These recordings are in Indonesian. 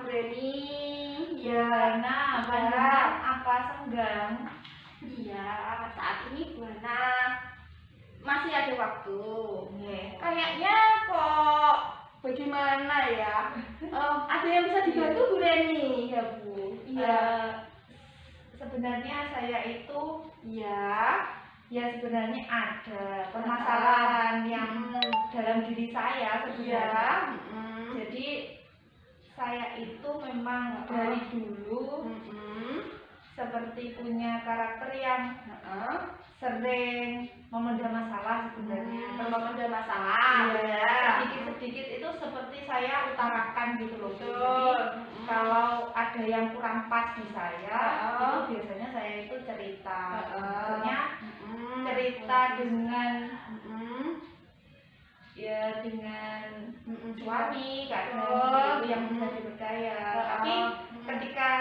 Bu Reni. Ya, nah, panjenengan apa senggang? Iya, saat ini Bu Hana masih ada waktu. Kayaknya kok bagaimana ya? Ada yang bisa dibantu Bu Reni ya Bu? Iya. Sebenarnya saya itu ya sebenarnya ada permasalahan yang dalam diri saya sebenarnya. Jadi saya itu memang dari dulu seperti punya karakter yang sering memendam masalah sebenarnya. Memendam masalah. Sedikit-sedikit itu seperti saya utarakan gitu loh. Jadi kalau ada yang kurang pas di saya, itu biasanya saya itu cerita. Maksudnya cerita dengan ya dengan suami kadang itu yang bisa dipercaya. Tapi ketika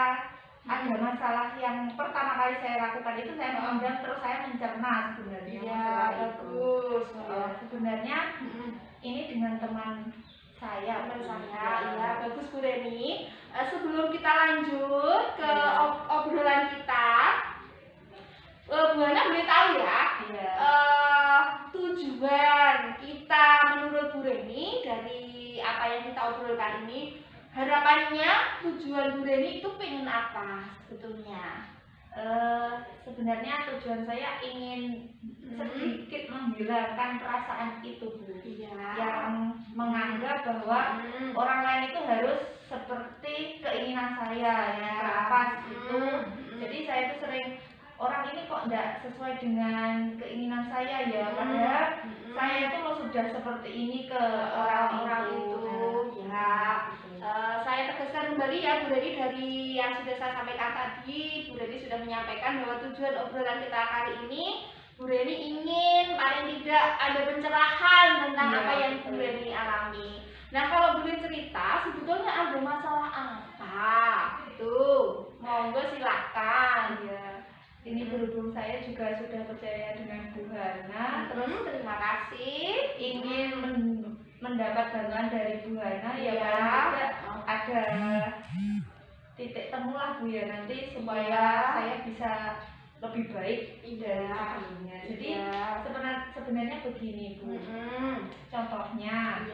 ada masalah yang pertama kali saya lakukan itu saya memendam, terus saya mencerna sebenarnya masalah itu. Sebenarnya ini dengan teman saya. Ya bagus Bu Reni. Sebelum kita lanjut ke obrolan kita, Bu Hana boleh tahu ya, tujuan kita menurut Bu Reni dari apa yang kita obrolkan ini, harapannya tujuan Bu Reni itu pengen apa sebetulnya? Sebenarnya tujuan saya ingin sedikit menghilangkan perasaan itu Bu, yang menganggap bahwa orang lain itu harus seperti keinginan saya ya, pas itu. Jadi saya itu sering, orang ini kok tidak sesuai dengan keinginan saya ya, padahal saya itu loh sudah seperti ini ke orang-orang itu. Saya tegaskan kembali ya Bu Reni, dari yang sudah saya sampaikan tadi, Bu Reni sudah menyampaikan bahwa tujuan obrolan kita kali ini, Bu Reni ingin paling tidak ada pencerahan tentang apa yang Bu Reni alami. Nah, kalau boleh cerita, sebetulnya ada masalah apa? Tuh, monggo silakan. Ini berhubung saya juga sudah percaya dengan Bu Hana, terus terima kasih, ingin mendapat bantuan dari Bu Hana, ya paling tidak ada titik temu lah Bu ya nanti supaya saya bisa lebih baik dari sebelumnya. Jadi sebenarnya begini Bu, contohnya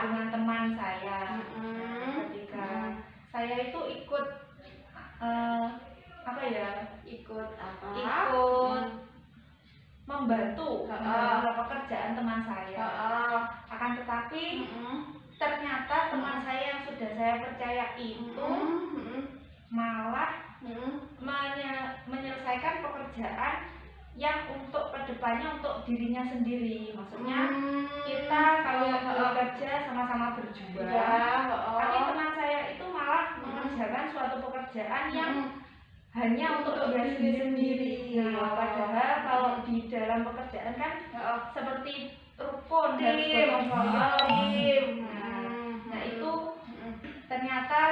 dengan teman saya, ketika saya itu ikut ikut membantu pekerjaan teman saya. Akan tetapi ternyata teman saya yang sudah saya percaya itu malah menyelesaikan pekerjaan yang untuk kedepannya untuk dirinya sendiri. Maksudnya kita kalau bekerja sama-sama berjuang, tapi teman saya itu malah mengerjakan suatu pekerjaan yang hanya untuk dia sendiri. Padahal kalau di dalam pekerjaan kan seperti rukun, tim. Nah itu ternyata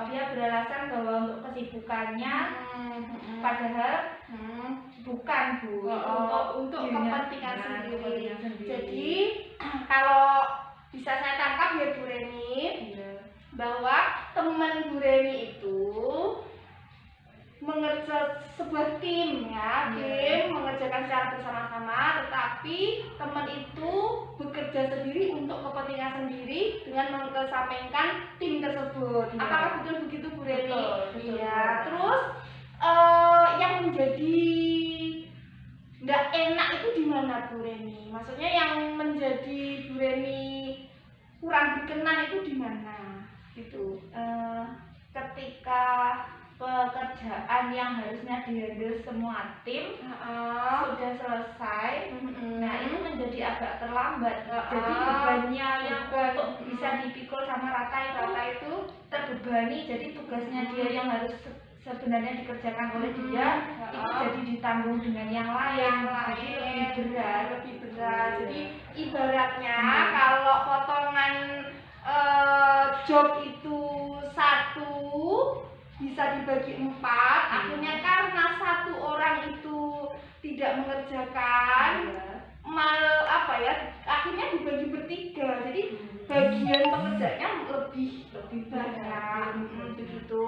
dia beralasan bahwa untuk kesibukannya, padahal bukan Bu, untuk kepentingan sendiri. Jadi kalau bisa saya tangkap ya Bu Reni, bahwa teman Bu Reni itu mengerjakan sebuah tim mengerjakan secara bersama-sama, tetapi teman itu bekerja sendiri untuk kepentingan sendiri dengan mengesampingkan tim tersebut. Apakah betul begitu Bu Reni? Betul. Terus yang menjadi nggak enak itu di mana Bu Reni? Maksudnya yang menjadi Bu Reni kurang berkenan itu di mana? Gitu. Ketika pekerjaan yang harusnya dihandle semua tim sudah selesai, nah itu menjadi agak terlambat. Jadi bebannya yang untuk bisa dipikul sama Rata itu terbebani. Jadi tugasnya dia yang harus sebenarnya dikerjakan oleh dia itu jadi ditanggung dengan yang lain. Jadi lebih berat. Jadi ibaratnya kalau potongan job itu satu bisa dibagi 4, akhirnya karena satu orang itu tidak mengerjakan, akhirnya dibagi bertiga. Jadi bagian pekerjaannya lebih lebih banyak begitu.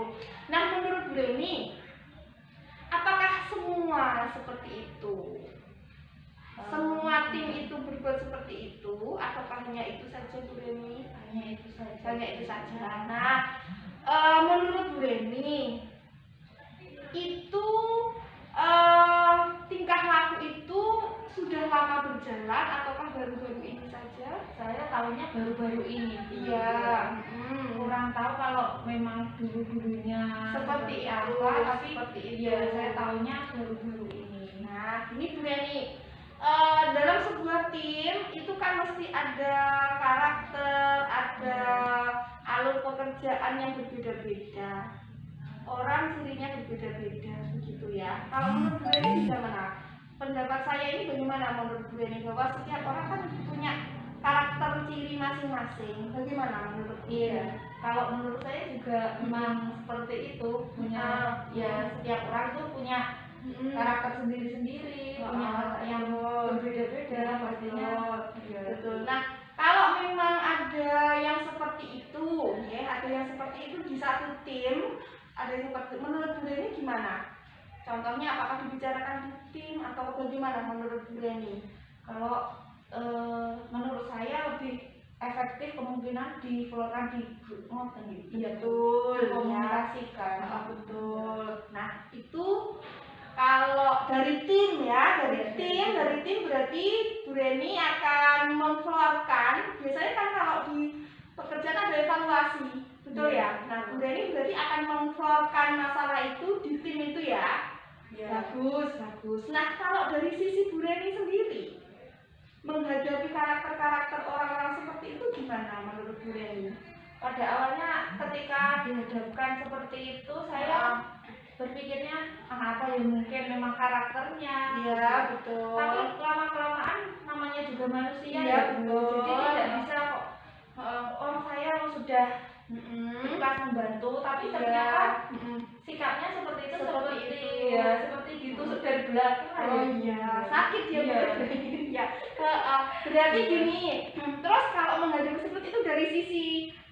Nah, menurut Bu Reni, apakah semua seperti itu? Semua tim itu berbuat seperti itu, ataukah hanya itu saja Bu Reni? Hanya itu saja. Hanya itu saja. Nah, menurut Bu Reni, itu tingkah laku itu sudah lama berjalan ataukah baru-baru ini saja? Saya tahunya baru-baru ini. Iya. Kurang tahu kalau memang dulu-dulunya Seperti itu, apa, tapi seperti itu. ya saya tahunya baru-baru ini. Nah, ini Bu Reni, dalam sebuah tim itu kan mesti ada karakter, ada alur pekerjaan yang berbeda-beda. Orang cirinya berbeda-beda, begitu ya. Kalau menurut Bu Reni bagaimana? Pendapat saya ini bagaimana menurut Bu Reni, bahwa setiap orang kan punya karakter ciri masing-masing. Bagaimana menurut Bu Reni? Iya. Kalau menurut saya juga memang seperti itu, punya ya setiap orang tuh punya karakter sendiri-sendiri, punya watak yang berbeda-beda pastinya. Ya, betul. Nah, kalau memang ada yang seperti itu, ya, ada yang seperti itu di satu tim, ada yang seperti, menurut Bu Reni gimana? Contohnya apakah dibicarakan di tim atau bagaimana menurut Bu Reni? Kalau menurut saya lebih efektif kemungkinan dikeluarkan di grup ngoten gitu. Iya, betul. Komunikasikan. Ya, betul. Nah, itu kalau dari tim ya, dari tim berarti Bu Reni akan memflorkan. Biasanya kan kalau di pekerjaan ada evaluasi, betul ya. Nah, Bu Reni berarti akan memflorkan masalah itu di tim itu ya. Bagus, bagus. Nah, kalau dari sisi Bu Reni sendiri, menghadapi karakter-karakter orang-orang seperti itu gimana menurut Bu Reni? Pada awalnya ketika dihadapkan seperti itu saya berpikirnya apa ya, mungkin memang karakternya. Iya, betul. Tapi lama-kelamaan namanya juga manusia. Iya, ya, betul. Jadi tidak bisa kok saya sudah ikhlas membantu, tapi ternyata sikapnya seperti itu, seperti gitu dari belakang. Oh iya, sakit ya Bu Reni. Ya. Berarti gini, terus kalau menghadapi seperti itu dari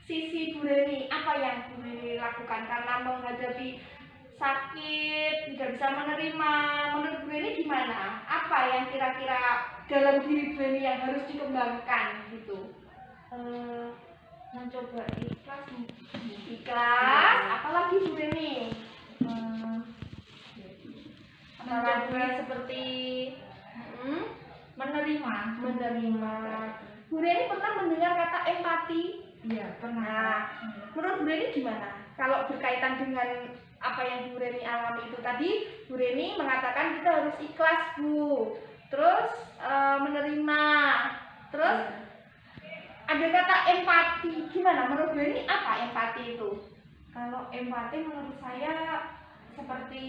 sisi Bu Reni, apa yang Bu Reni lakukan karena menghadapi sakit, tidak bisa menerima? Menurut Bu Reni gimana? Apa yang kira-kira dalam diri Bu Reni yang harus dikembangkan gitu? Mencoba ikhlas, apalagi Bu Reni? mencoba seperti menerima. Bu Reni pernah mendengar kata empati? Iya, pernah. Nah, menurut Bu Reni gimana? Kalau berkaitan dengan apa yang Bu Reni alami itu tadi, Bu Reni mengatakan kita harus ikhlas, Bu. Terus menerima. Terus ada kata empati. Gimana menurut Bu Reni, apa empati itu? Kalau empati menurut saya seperti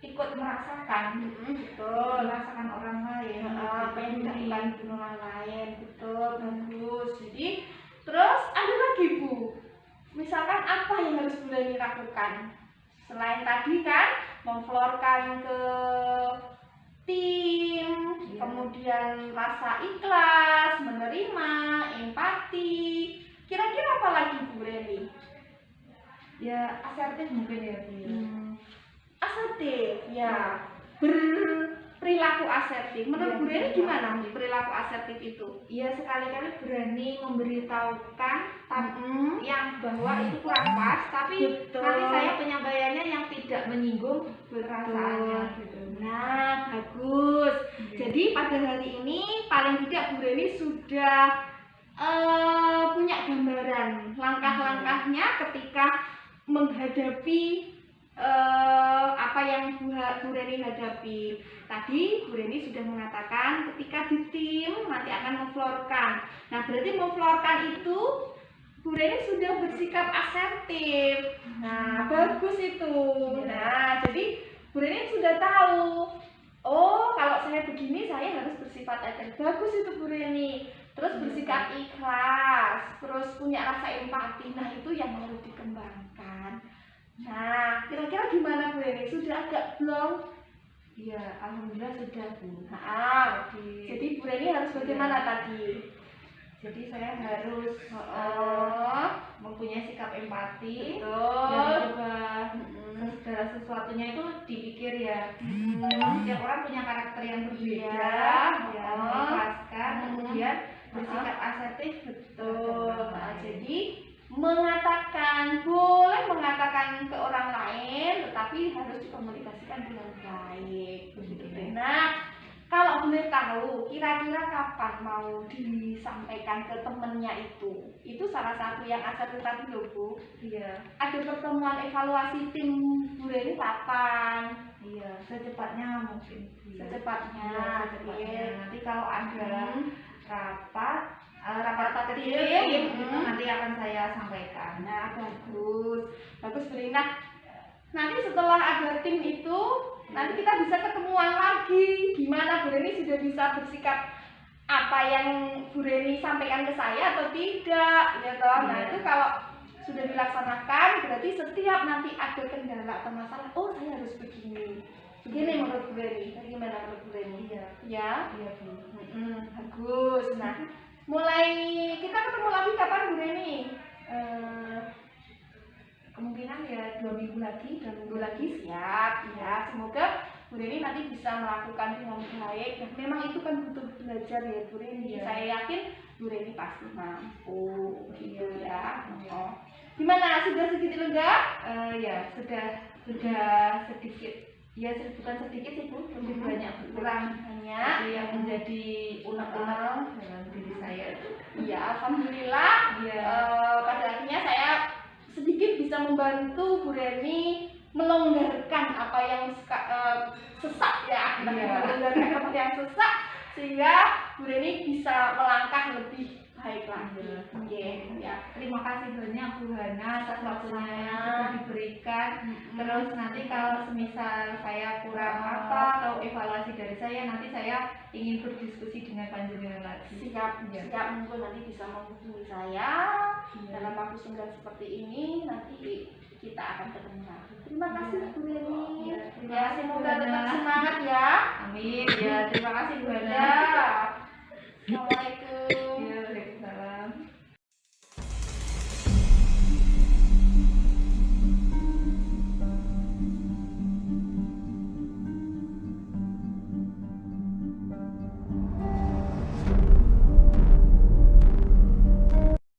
ikut merasakan, betul, merasakan orang lain, apa yang dilakukan di orang lain, betul, bagus. Jadi terus ada lagi Bu, misalkan apa yang harus Bu Reni lakukan selain tadi kan memflorkan ke tim, kemudian rasa ikhlas, menerima, empati, kira-kira apa lagi Bu Reni? Ya asertif mungkin ya Bu. Asertif, ya, berperilaku asertif. Menurut Bu Reni gimana perilaku asertif itu? Ya sekali-kali berani memberitahukan yang bahwa itu kurang pas, tapi nanti saya penyampaiannya yang tidak menyinggung perasaannya gitu. Nah, bagus. Jadi pada hari ini paling tidak Bu Reni sudah punya gambaran langkah-langkahnya ketika menghadapi apa yang Bu Reni hadapi. Tadi Bu Reni sudah mengatakan ketika di tim nanti akan memflorkan. Nah, berarti memflorkan itu Bu Reni sudah bersikap asertif. Nah, bagus itu. Nah, jadi Bu Reni sudah tahu, oh kalau saya begini saya harus bersifat asertif. Bagus itu Bu Reni. Terus bersikap ikhlas, terus punya rasa empati. Nah, itu yang harus dikembangkan. Nah, kira-kira gimana Bu Reni? Sudah agak belum? Iya, alhamdulillah sudah Bu. Jadi Bu Reni harus bagaimana tadi? Jadi saya harus mempunyai sikap empati. Betul. Dan coba segala sesuatunya itu dipikir ya. Memang setiap orang punya karakter yang berbeda, ya, mengikhlaskan, kemudian bersikap asertif. Betul. Nah, jadi boleh mengatakan ke orang lain, tetapi harus dikomunikasikan dengan baik. Begitu. Nah, kalau boleh tahu, kira-kira kapan mau disampaikan ke temennya itu? Itu salah satu yang asertif tadi loh, Bu. Iya. Ada pertemuan evaluasi tim Bu Reni kapan? Iya, secepatnya mungkin. Secepatnya. Iya, secepatnya. Nanti kalau ada rapat tim, itu nanti akan saya sampaikan. Nah, bagus Bu Reni. Nah, nanti setelah ada tim itu, nanti kita bisa ketemuan lagi. Gimana Bu Reni sudah bisa bersikap apa yang Bu Reni sampaikan ke saya atau tidak, ya toh? Nah, itu kalau sudah dilaksanakan, berarti setiap nanti ada kendala atau masalah, oh saya harus begini menurut Bu Reni. Gimana menurut Bu Reni? Iya Bu. Bagus. Nah, mulai kita ketemu lagi kapan Bu Reni? Kemungkinan ya 2 minggu lagi. Siap ya. Semoga Bu Reni nanti bisa melakukan dengan baik. Dan memang itu kan butuh belajar ya Bu Reni. Saya yakin Bu Reni pasti mampu. Gitu ya. Gimana? Sudah sedikit lega? Ya sudah sedikit. Ya bukan sedikit sih Bu, lebih banyak Kurang banyak. Itu yang menjadi unek-unek dalam diri saya. Iya, alhamdulillah. Pada akhirnya saya sedikit bisa membantu Bu Reni melonggarkan apa yang sesak ya, melonggarkan apa yang sesak sehingga Bu Reni bisa melangkah lebih baik lagi. Ya. Terima kasih banyak Bu Hana atas waktunya yang sudah diberikan. Terus nanti kalau semisal saya kurang apa atau evaluasi dari saya, nanti saya ingin berdiskusi dengan panjenengan lagi. Siap, mungkin nanti bisa menghubungi saya dalam waktu singkat seperti ini. Nanti kita akan ketemu lagi. Terima kasih Bu Reni. Semoga tetap semangat ya. Amin. Ya, terima kasih Bu Hana. Assalamualaikum.